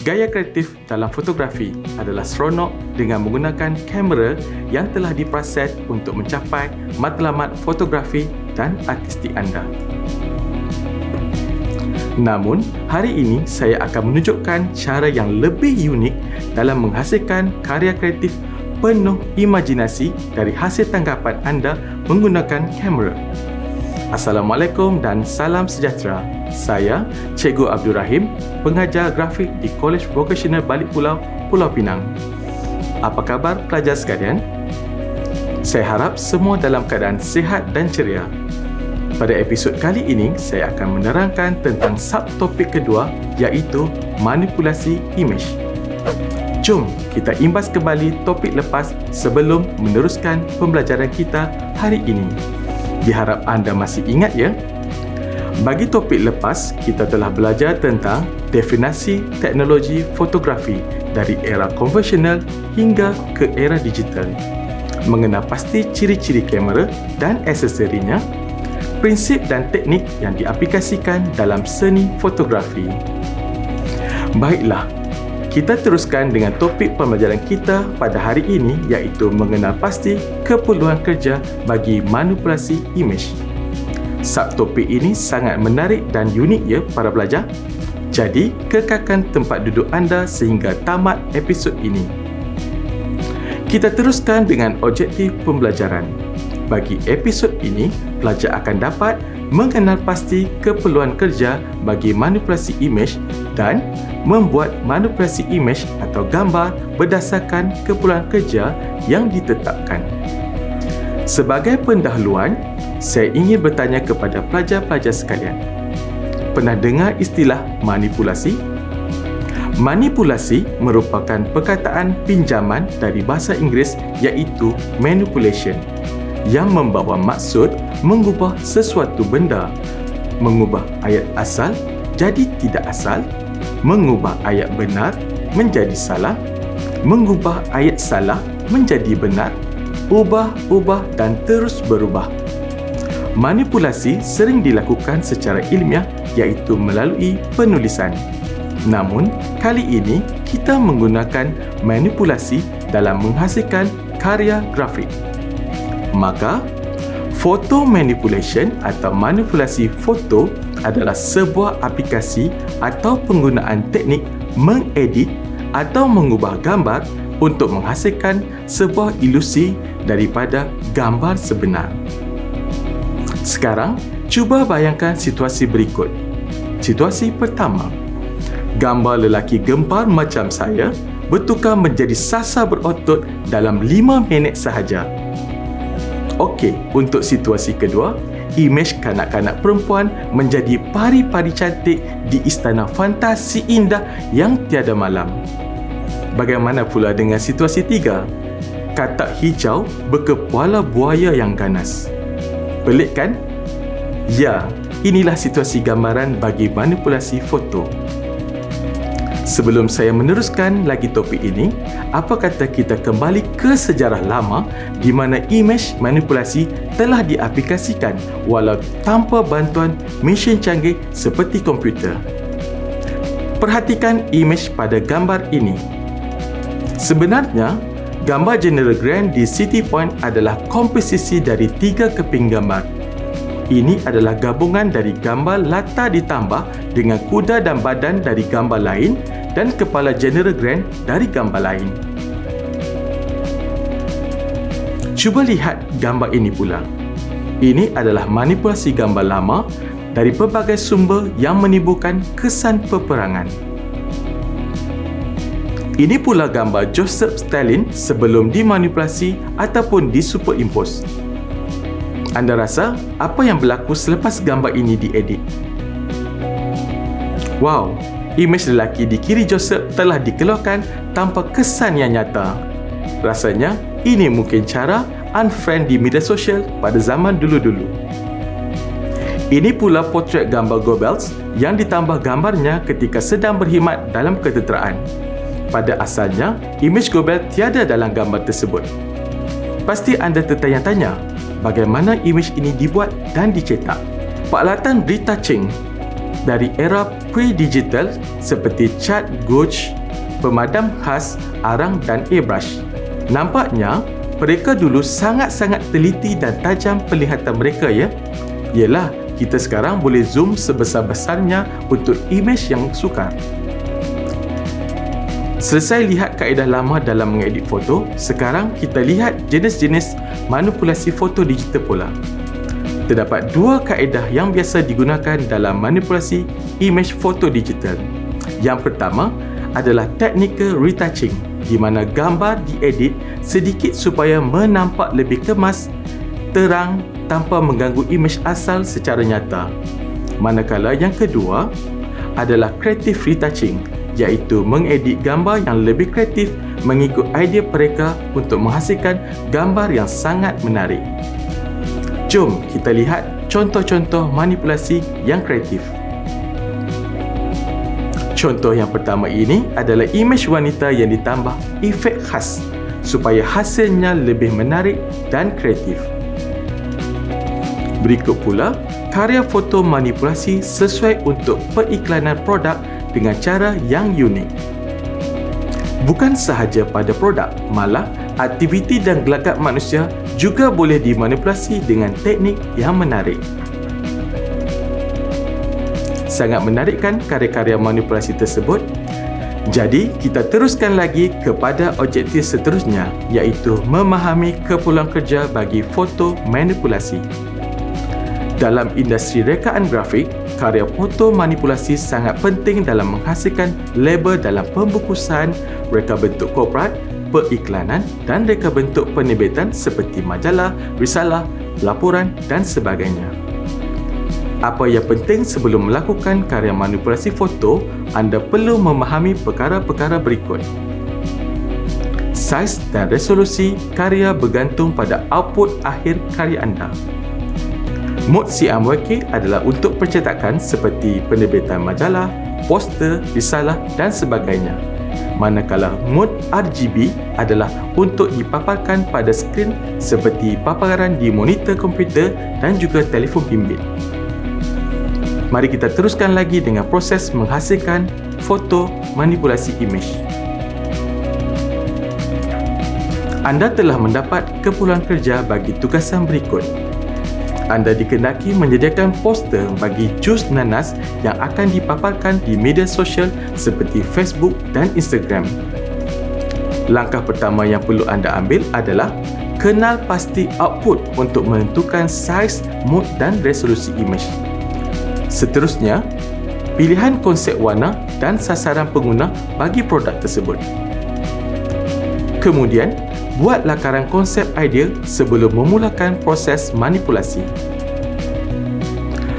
Gaya kreatif dalam fotografi adalah seronok dengan menggunakan kamera yang telah diproses untuk mencapai matlamat fotografi dan artistik anda. Namun, hari ini saya akan menunjukkan cara yang lebih unik dalam menghasilkan karya kreatif penuh imajinasi dari hasil tangkapan anda menggunakan kamera. Assalamualaikum dan salam sejahtera. Saya Cikgu Abdul Rahim, pengajar grafik di Kolej Vokasional Balik Pulau, Pulau Pinang. Apa khabar pelajar sekalian? Saya harap semua dalam keadaan sihat dan ceria. Pada episod kali ini, saya akan menerangkan tentang subtopik kedua, iaitu manipulasi imej. Jom kita imbas kembali topik lepas sebelum meneruskan pembelajaran kita hari ini. Diharap anda masih ingat ya. Bagi topik lepas, kita telah belajar tentang definisi teknologi fotografi dari era konvensional hingga ke era digital, mengenal pasti ciri-ciri kamera dan aksesorinya, prinsip dan teknik yang diaplikasikan dalam seni fotografi. Baiklah, kita teruskan dengan topik pembelajaran kita pada hari ini, iaitu mengenal pasti keperluan kerja bagi manipulasi imej. Subtopik ini sangat menarik dan unik ya para pelajar. Jadi, kekalkan tempat duduk anda sehingga tamat episod ini. Kita teruskan dengan objektif pembelajaran. Bagi episod ini, pelajar akan dapat mengenal pasti keperluan kerja bagi manipulasi imej dan membuat manipulasi imej atau gambar berdasarkan keperluan kerja yang ditetapkan. Sebagai pendahuluan, saya ingin bertanya kepada pelajar-pelajar sekalian. Pernah dengar istilah manipulasi? Manipulasi merupakan perkataan pinjaman dari bahasa Inggeris iaitu manipulation, yang membawa maksud mengubah sesuatu benda, mengubah ayat asal jadi tidak asal, mengubah ayat benar menjadi salah, mengubah ayat salah menjadi benar, ubah-ubah dan terus berubah. Manipulasi sering dilakukan secara ilmiah iaitu melalui penulisan. Namun, kali ini kita menggunakan manipulasi dalam menghasilkan karya grafik. Maka, photo manipulation atau manipulasi foto adalah sebuah aplikasi atau penggunaan teknik mengedit atau mengubah gambar untuk menghasilkan sebuah ilusi daripada gambar sebenar. Sekarang, cuba bayangkan situasi berikut. Situasi pertama, gambar lelaki gempar macam saya bertukar menjadi sasar berotot dalam 5 minit sahaja. Okey, untuk situasi kedua, imej kanak-kanak perempuan menjadi pari-pari cantik di istana fantasi indah yang tiada malam. Bagaimana pula dengan situasi tiga? Katak hijau berkepala buaya yang ganas. Pelik kan? Ya, inilah situasi gambaran bagi manipulasi foto. Sebelum saya meneruskan lagi topik ini, apa kata kita kembali ke sejarah lama di mana imej manipulasi telah diaplikasikan walau tanpa bantuan mesin canggih seperti komputer. Perhatikan imej pada gambar ini. Sebenarnya, gambar General Grant di City Point adalah komposisi dari 3 keping gambar. Ini adalah gabungan dari gambar latar ditambah dengan kuda dan badan dari gambar lain dan kepala General Grant dari gambar lain. Cuba lihat gambar ini pula. Ini adalah manipulasi gambar lama dari pelbagai sumber yang menimbulkan kesan peperangan. Ini pula gambar Joseph Stalin sebelum dimanipulasi ataupun disuperimpos. Anda rasa apa yang berlaku selepas gambar ini diedit? Wow, imej lelaki di kiri Joseph telah dikeluarkan tanpa kesan yang nyata. Rasanya ini mungkin cara unfriend di media sosial pada zaman dulu-dulu. Ini pula potret gambar Goebbels yang ditambah gambarnya ketika sedang berkhidmat dalam ketenteraan. Pada asalnya, imej Goebbels tiada dalam gambar tersebut. Pasti anda tertanya-tanya, bagaimana imej ini dibuat dan dicetak? Peralatan retouching. dari era pre-digital seperti cat gouache, pemadam khas, arang dan airbrush. Nampaknya mereka dulu sangat-sangat teliti dan tajam penglihatan mereka ya. Yelah, kita sekarang boleh zoom sebesar-besarnya untuk imej yang sukar. Selesai lihat kaedah lama dalam mengedit foto, sekarang kita lihat jenis-jenis manipulasi foto digital pula. Terdapat dua kaedah yang biasa digunakan dalam manipulasi imej foto digital. Yang pertama adalah technical retouching, di mana gambar diedit sedikit supaya menampak lebih kemas, terang tanpa mengganggu imej asal secara nyata. Manakala yang kedua adalah creative retouching, iaitu mengedit gambar yang lebih kreatif mengikut idea mereka untuk menghasilkan gambar yang sangat menarik. Jom kita lihat contoh-contoh manipulasi yang kreatif. Contoh yang pertama ini adalah imej wanita yang ditambah efek khas supaya hasilnya lebih menarik dan kreatif. Berikut pula karya foto manipulasi sesuai untuk periklanan produk dengan cara yang unik. Bukan sahaja pada produk, malah aktiviti dan gelagat manusia juga boleh dimanipulasi dengan teknik yang menarik. Sangat menarik kan karya-karya manipulasi tersebut? Jadi, kita teruskan lagi kepada objektif seterusnya, iaitu memahami keperluan kerja bagi foto manipulasi. Dalam industri rekaan grafik, karya foto manipulasi sangat penting dalam menghasilkan label dalam pembungkusan, reka bentuk korporat, periklanan dan reka bentuk penerbitan seperti majalah, risalah, laporan dan sebagainya. Apa yang penting sebelum melakukan karya manipulasi foto, anda perlu memahami perkara-perkara berikut. Saiz dan resolusi karya bergantung pada output akhir karya anda. Mod CMYK adalah untuk percetakan seperti penerbitan majalah, poster, risalah dan sebagainya. Manakala mod RGB adalah untuk dipaparkan pada skrin seperti paparan di monitor komputer dan juga telefon bimbit. Mari kita teruskan lagi dengan proses menghasilkan foto manipulasi imej. Anda telah mendapat keperluan kerja bagi tugasan berikut. Anda dikehendaki menyediakan poster bagi jus nanas yang akan dipaparkan di media sosial seperti Facebook dan Instagram. Langkah pertama yang perlu anda ambil adalah kenal pasti output untuk menentukan saiz, mood dan resolusi imej. Seterusnya, pilihan konsep warna dan sasaran pengguna bagi produk tersebut. Kemudian, buat lakaran konsep idea sebelum memulakan proses manipulasi.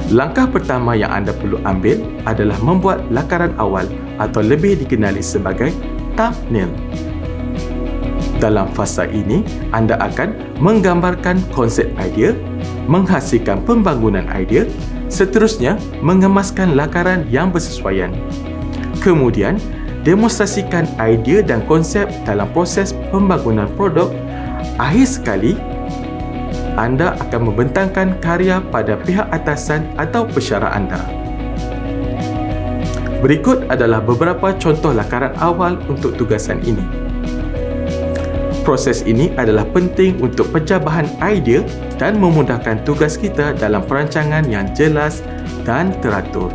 Langkah pertama yang anda perlu ambil adalah membuat lakaran awal atau lebih dikenali sebagai thumbnail. Dalam fasa ini, anda akan menggambarkan konsep idea, menghasilkan pembangunan idea, seterusnya mengemaskan lakaran yang bersesuaian. Kemudian, demonstrasikan idea dan konsep dalam proses pembangunan produk. Akhir sekali, anda akan membentangkan karya pada pihak atasan atau pesyarah anda. Berikut adalah beberapa contoh lakaran awal untuk tugasan ini. Proses ini adalah penting untuk pencabahan idea dan memudahkan tugas kita dalam perancangan yang jelas dan teratur.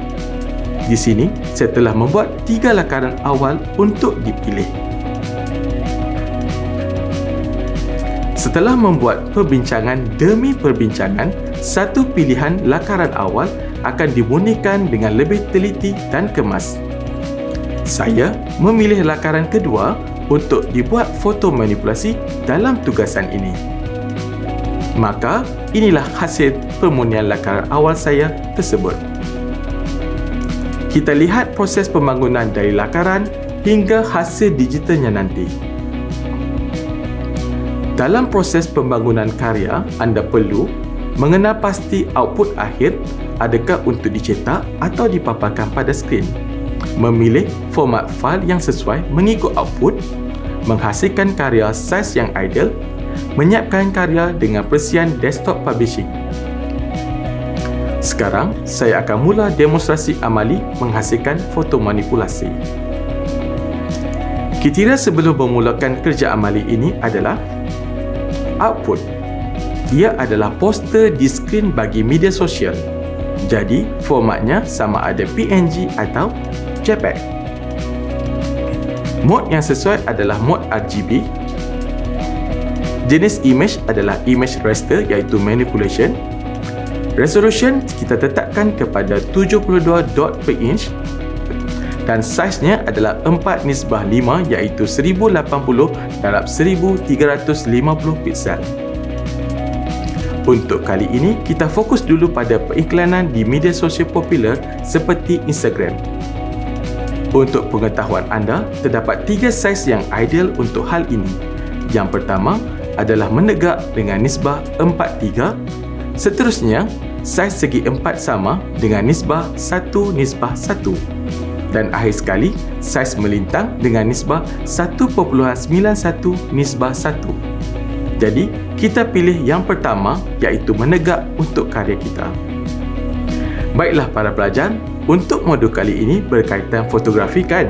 Di sini, saya telah membuat 3 lakaran awal untuk dipilih. Setelah membuat perbincangan demi perbincangan, satu pilihan lakaran awal akan dimurnikan dengan lebih teliti dan kemas. Saya memilih lakaran kedua untuk dibuat foto manipulasi dalam tugasan ini. Maka, inilah hasil pemurnian lakaran awal saya tersebut. Kita lihat proses pembangunan dari lakaran hingga hasil digitalnya nanti. Dalam proses pembangunan karya, anda perlu mengenal pasti output akhir, adakah untuk dicetak atau dipaparkan pada skrin, memilih format fail yang sesuai mengikut output, menghasilkan karya saiz yang ideal, menyiapkan karya dengan persian desktop publishing. Sekarang, saya akan mula demonstrasi amali menghasilkan foto manipulasi. Kriteria sebelum memulakan kerja amali ini adalah output. Dia adalah poster di skrin bagi media sosial. Jadi, formatnya sama ada PNG atau JPEG. Mode yang sesuai adalah mode RGB. Jenis image adalah image raster iaitu manipulation. Resolution kita tetapkan kepada 72 dot per inch dan saiznya adalah 4:5 iaitu 1080 darab 1350 piksel. Untuk kali ini, kita fokus dulu pada periklanan di media sosial popular seperti Instagram. Untuk pengetahuan anda, terdapat 3 saiz yang ideal untuk hal ini. Yang pertama adalah menegak dengan nisbah 4:3. Seterusnya, saiz segi 4 sama dengan nisbah 1:1. Dan akhir sekali, saiz melintang dengan nisbah 1.91:1. Jadi, kita pilih yang pertama iaitu menegak untuk karya kita. Baiklah para pelajar, untuk modul kali ini berkaitan fotografi kan?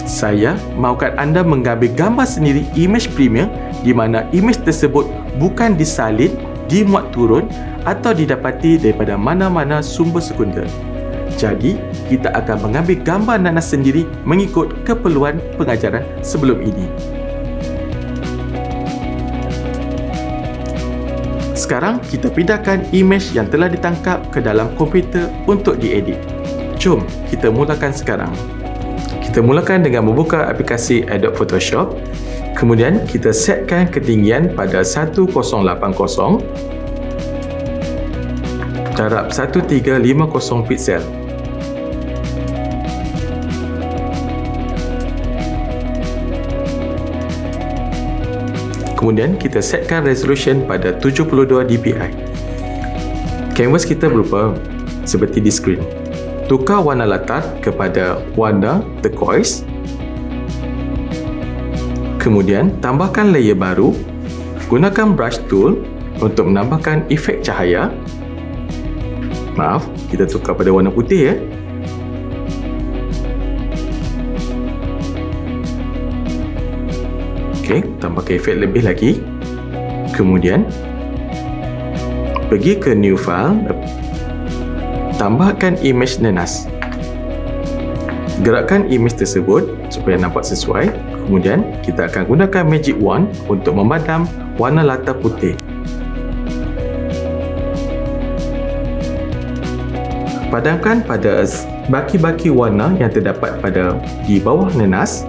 Saya mahukan anda mengambil gambar sendiri image premier di mana image tersebut bukan disalin, dimuat turun atau didapati daripada mana-mana sumber sekunder. Jadi, kita akan mengambil gambar nanas sendiri mengikut keperluan pengajaran sebelum ini. Sekarang, kita pindahkan image yang telah ditangkap ke dalam komputer untuk diedit. Jom, kita mulakan sekarang. Kita mulakan dengan membuka aplikasi Adobe Photoshop. Kemudian, kita setkan ketinggian pada 1080 darab 1350 piksel. Kemudian kita setkan resolution pada 72 dpi. Canvas kita berupa seperti di skrin. Tukar warna latar kepada warna turquoise. Kemudian tambahkan layer baru. Gunakan brush tool untuk menambahkan efek cahaya. Maaf, kita tukar pada warna putih ya. Okey, tambahkan efek lebih lagi. Kemudian pergi ke new file, tambahkan image nanas. Gerakkan image tersebut supaya nampak sesuai. Kemudian kita akan gunakan magic wand untuk memadam warna latar putih. Padamkan pada baki-baki warna yang terdapat di bawah nanas.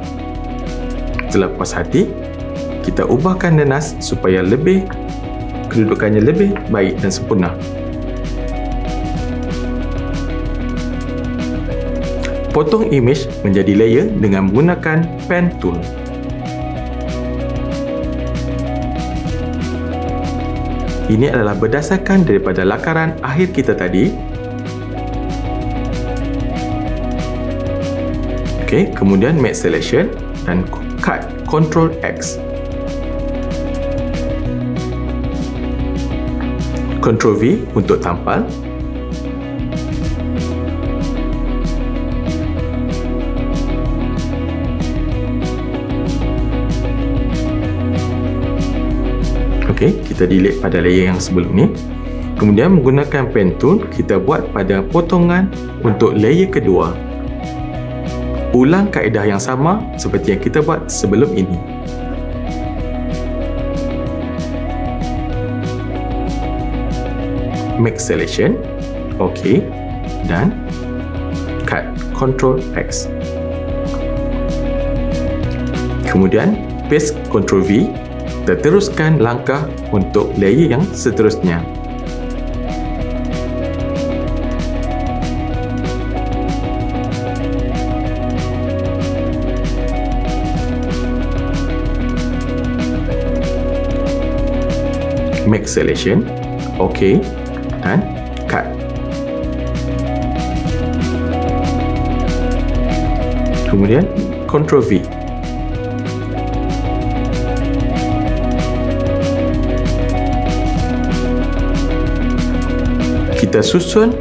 Setelah puas hati, kita ubahkan nanas supaya kedudukannya lebih baik dan sempurna. Potong image menjadi layer dengan menggunakan pen tool. Ini adalah berdasarkan daripada lakaran akhir kita tadi. Okey, kemudian make selection dan cut Ctrl X. Ctrl V untuk tampal. Okey, kita delete pada layer yang sebelum ni. Kemudian menggunakan pen tool, kita buat pada potongan untuk layer kedua. Ulang kaedah yang sama seperti yang kita buat sebelum ini. Make selection, OK, dan cut Ctrl X. Kemudian paste Ctrl V. Kita teruskan langkah untuk layer yang seterusnya. Make selection, OK, dan cut. Kemudian Ctrl V. Kita Kita susun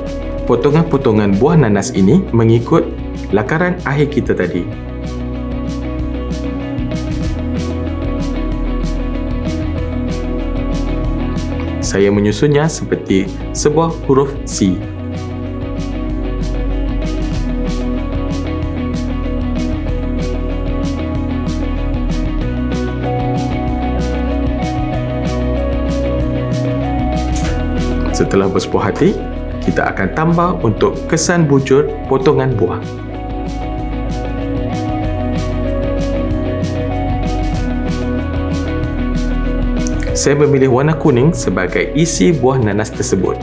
potongan-potongan buah nanas ini mengikut lakaran akhir kita tadi. Saya menyusunnya seperti sebuah huruf C. Setelah bersepuh hati, kita akan tambah untuk kesan bujur potongan buah. Saya memilih warna kuning sebagai isi buah nanas tersebut.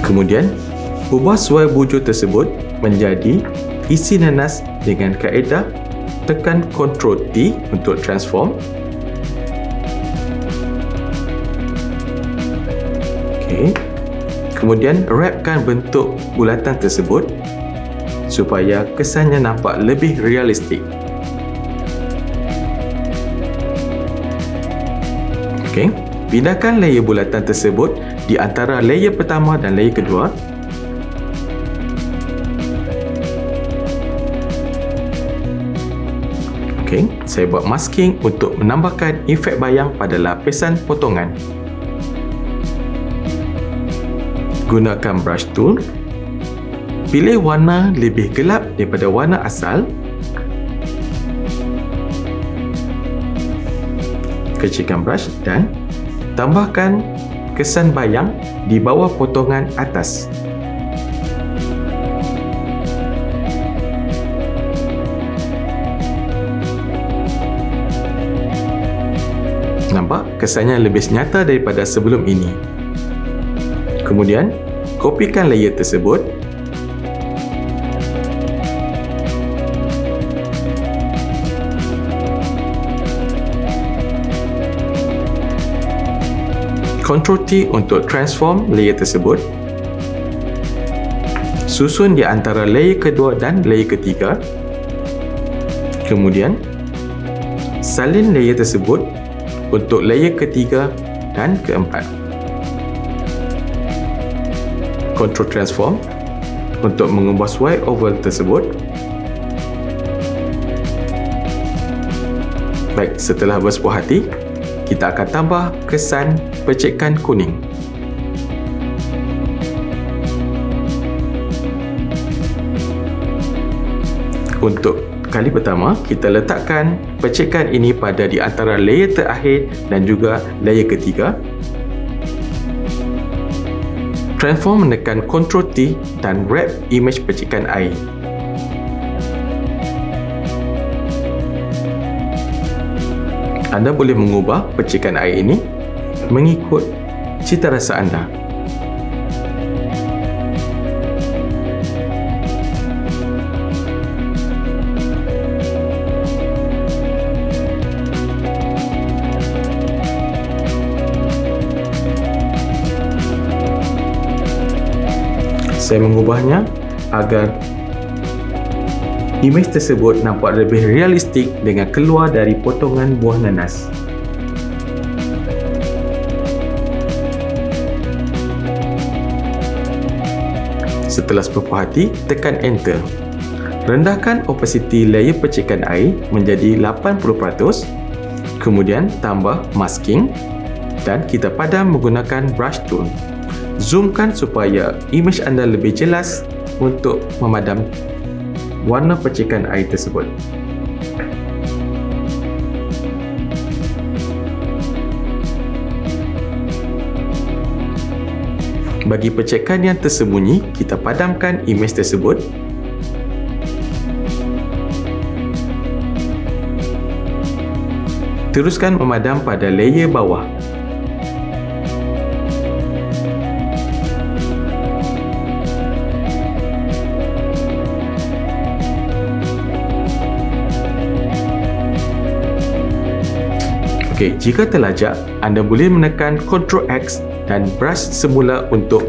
Kemudian, ubah suai bujur tersebut menjadi isi nanas dengan kaedah tekan Ctrl T untuk transform. Kemudian wrapkan bentuk bulatan tersebut supaya kesannya nampak lebih realistik. Pindahkan layer bulatan tersebut di antara layer pertama dan layer kedua. Saya buat masking untuk menambahkan efek bayang pada lapisan potongan. Gunakan brush tool. Pilih warna lebih gelap daripada warna asal. Kecilkan brush dan tambahkan kesan bayang di bawah potongan atas. Nampak kesannya lebih nyata daripada sebelum ini. Kemudian, kopikan layer tersebut. Ctrl T untuk transform layer tersebut. Susun di antara layer kedua dan layer ketiga. Kemudian, salin layer tersebut untuk layer ketiga dan keempat. Ctrl Transform untuk mengubah suai oval tersebut. Baik, setelah bersepuh hati, kita akan tambah kesan percikan kuning. Untuk kali pertama, kita letakkan percikan ini pada di antara layer terakhir dan juga layer ketiga. Transform menekan Ctrl T dan wrap image percikan air. Anda boleh mengubah percikan air ini mengikut cita rasa anda. Saya mengubahnya agar imej tersebut nampak lebih realistik dengan keluar dari potongan buah nanas. Setelah sepupu hati, tekan Enter. Rendahkan opacity layer percikan air menjadi 80%. Kemudian tambah masking dan kita padam menggunakan brush tool. Zoomkan supaya imej anda lebih jelas untuk memadam warna percikan air tersebut. Bagi percikan yang tersembunyi, kita padamkan imej tersebut. Teruskan memadam pada layer bawah. Jika terlajak, anda boleh menekan Ctrl X dan brush semula untuk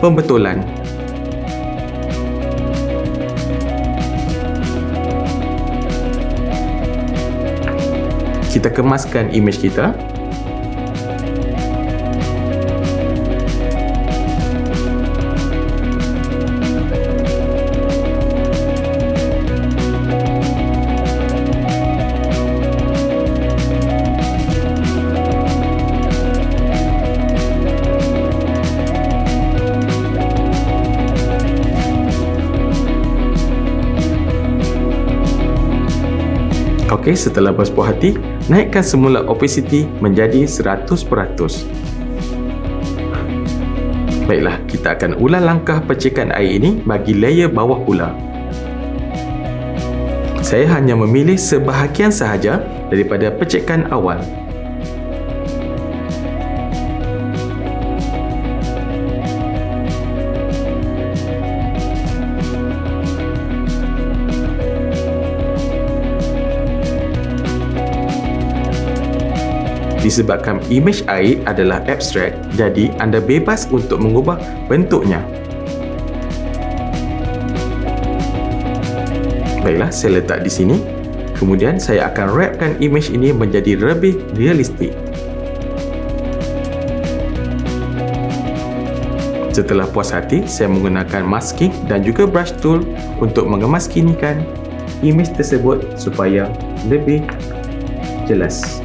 pembetulan. Kita kemaskan imej kita. Okey, setelah berpuas hati, naikkan semula opacity menjadi 100%. Baiklah, kita akan ulang langkah percikan air ini bagi layer bawah pula. Saya hanya memilih sebahagian sahaja daripada percikan awal. Disebabkan imej air adalah abstrak, jadi anda bebas untuk mengubah bentuknya. Baiklah, saya letak di sini. Kemudian saya akan wrapkan imej ini menjadi lebih realistik. Setelah puas hati, saya menggunakan masking dan juga brush tool untuk mengemaskinkan imej tersebut supaya lebih jelas.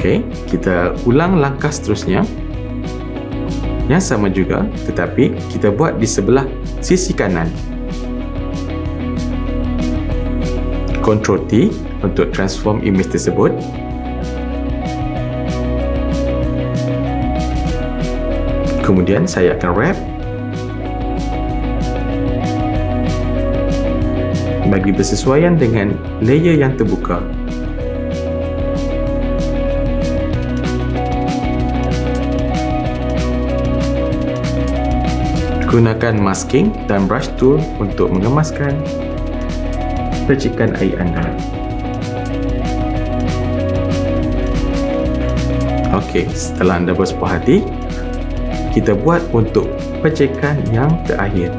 Okey, kita ulang langkah seterusnya. Yang sama juga, tetapi kita buat di sebelah sisi kanan. Ctrl T untuk transform image tersebut. Kemudian saya akan wrap bagi bersesuaian dengan layer yang terbuka. Gunakan masking dan brush tool untuk mengemaskan percikan air anda. Okey, setelah anda berpuas hati, kita buat untuk percikan yang terakhir.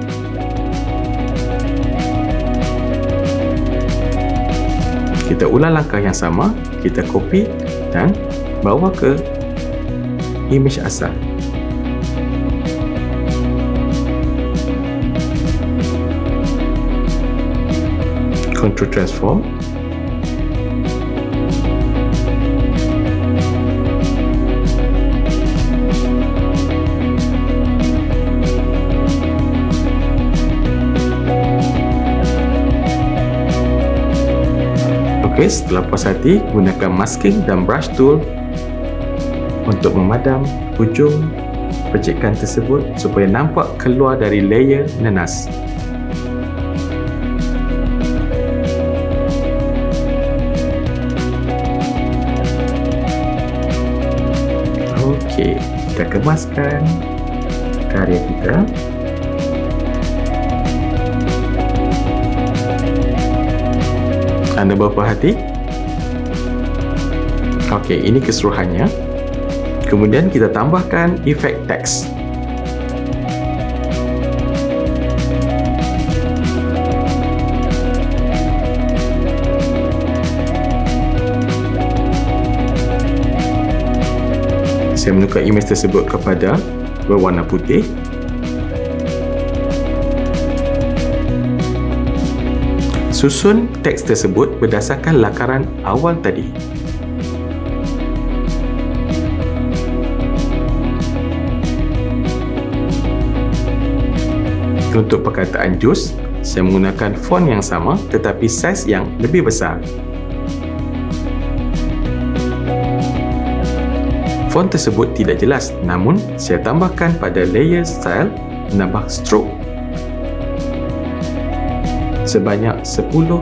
Kita ulang langkah yang sama, kita copy dan bawa ke imej asal. Ctrl transform. Okey, setelah puas hati, gunakan masking dan brush tool untuk memadam hujung percikan tersebut supaya nampak keluar dari layer nanas. Okey, kita kemaskan karya kita. Anda berpuas hati? Okey, ini keseluruhannya. Kemudian kita tambahkan efek teks. Saya menukar imej tersebut kepada berwarna putih. Susun teks tersebut berdasarkan lakaran awal tadi. Untuk perkataan jus, saya menggunakan font yang sama tetapi saiz yang lebih besar. Font tersebut tidak jelas, namun saya tambahkan pada layer style menambah stroke sebanyak 10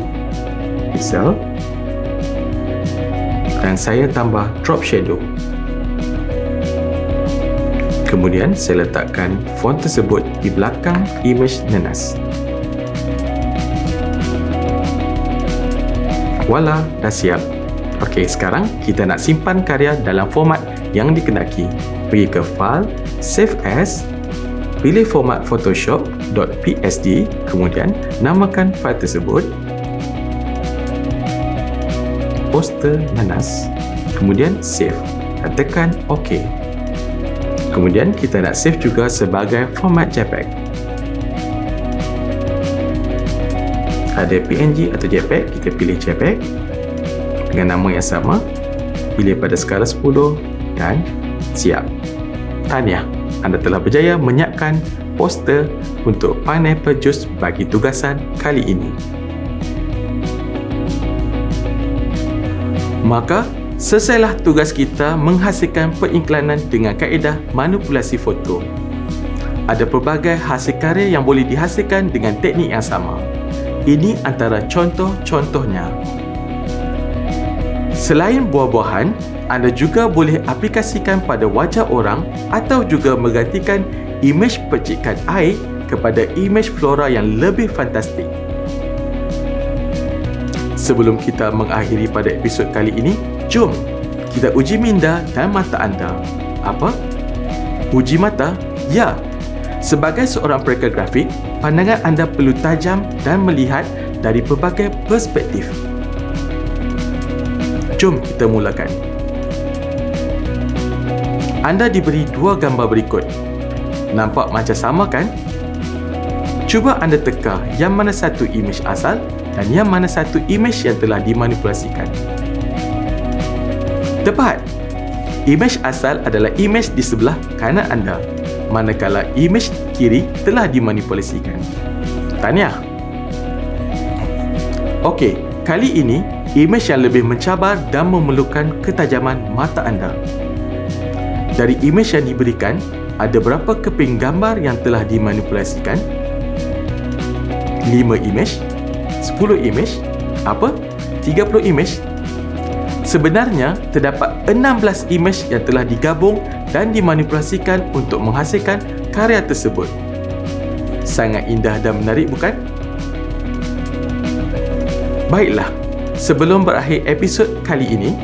pixel dan saya tambah drop shadow. Kemudian saya letakkan font tersebut di belakang imej nanas. Voila, dah siap. Okey, sekarang kita nak simpan karya dalam format yang dikehendaki. Pergi ke File, Save As, pilih format Photoshop.psd, kemudian namakan file tersebut Poster Nanas, kemudian Save dan tekan OK. Kemudian kita nak save juga sebagai format JPEG. Ada PNG atau JPEG, kita pilih JPEG dengan nama yang sama, pilih pada skala 10 dan siap. Tahniah, anda telah berjaya menyiapkan poster untuk Pineapple Juice bagi tugasan kali ini. Maka, selesailah tugas kita menghasilkan periklanan dengan kaedah manipulasi foto. Ada pelbagai hasil karya yang boleh dihasilkan dengan teknik yang sama. Ini antara contoh-contohnya. Selain buah-buahan, anda juga boleh aplikasikan pada wajah orang atau juga menggantikan imej percikan air kepada imej flora yang lebih fantastik. Sebelum kita mengakhiri pada episod kali ini, jom kita uji minda dan mata anda. Apa? Uji mata? Ya. Sebagai seorang perekal grafik, pandangan anda perlu tajam dan melihat dari pelbagai perspektif. Jom kita mulakan. Anda diberi dua gambar berikut. Nampak macam sama kan? Cuba anda teka yang mana satu imej asal dan yang mana satu imej yang telah dimanipulasikan. Tepat! Imej asal adalah imej di sebelah kanan anda, manakala imej kiri telah dimanipulasikan. Tahniah! Okey, kali ini imej yang lebih mencabar dan memerlukan ketajaman mata anda. Dari imej yang diberikan, ada berapa keping gambar yang telah dimanipulasikan? 5 imej? 10 imej? Apa? 30 imej? Sebenarnya, terdapat 16 imej yang telah digabung dan dimanipulasikan untuk menghasilkan karya tersebut. Sangat indah dan menarik, bukan? Baiklah, sebelum berakhir episod kali ini,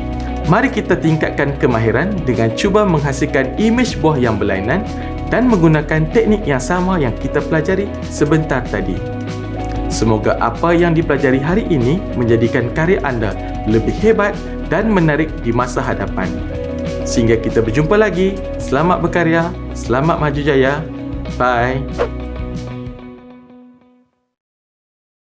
mari kita tingkatkan kemahiran dengan cuba menghasilkan imej buah yang berlainan dan menggunakan teknik yang sama yang kita pelajari sebentar tadi. Semoga apa yang dipelajari hari ini menjadikan karya anda lebih hebat dan menarik di masa hadapan. Sehingga kita berjumpa lagi. Selamat berkarya, selamat maju jaya. Bye.